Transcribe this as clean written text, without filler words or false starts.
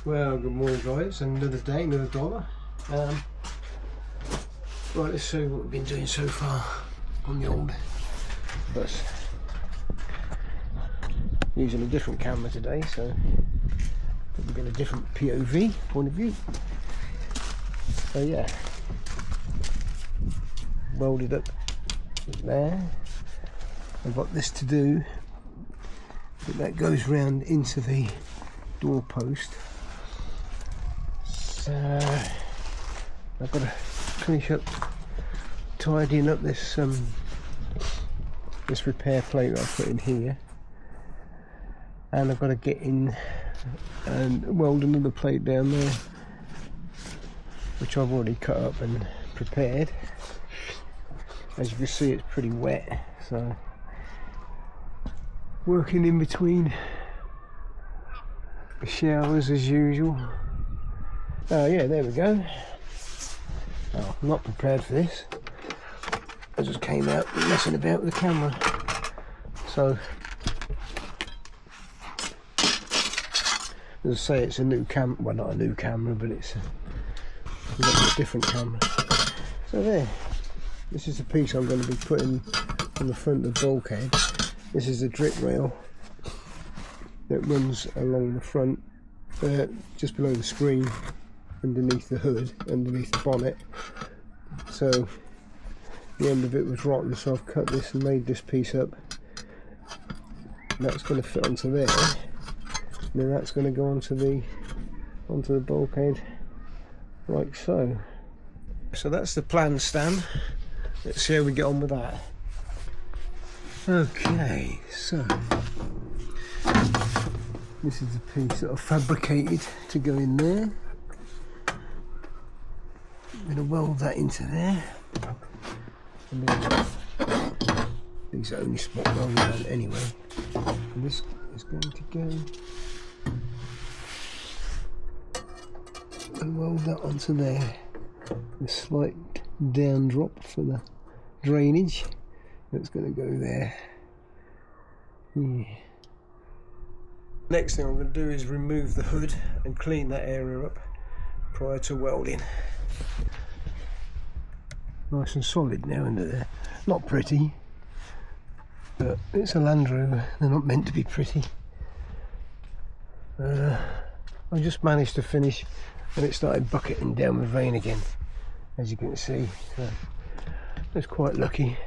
Well, good morning guys, another day, another dollar. Right, let's see what we've been doing so far on the old bus. Using a different camera today, so we've got a different POV, point of view. So yeah, welded up there. I've got this to do, but that goes round into the doorpost. So I've got to finish up tidying up this this repair plate that I put in here, and I've got to get in and weld another plate down there, which I've already cut up and prepared. As you can see, it's pretty wet, so working in between the showers as usual. Oh yeah, there we go. Oh, I'm not prepared for this. I just came out messing about with the camera. So, as I say, it's a new camera. Well, not a new camera, but it's a little bit different camera. So there. This is the piece I'm going to be putting on the front of the bulkhead. This is the drip rail that runs along the front, just below the screen, underneath the hood, underneath the bonnet. So the end of it was rotten, so I've cut this and made this piece up. That's going to fit onto there, and then that's going to go onto the bulkhead like so. So that's the plan stand. Let's see how we get on with that. Okay, so this is the piece that I've fabricated to go in there. I'm going to weld that into there. And then, these are only spot welded on anyway. And this is going to go and weld that onto there. A slight down drop for the drainage. That's going to go there. Yeah. Next thing I'm going to do is remove the hood and clean that area up prior to welding. Nice and solid now under there. Not pretty, but it's a Land Rover. They're not meant to be pretty. I just managed to finish and it started bucketing down with rain again, as you can see. So I was quite lucky.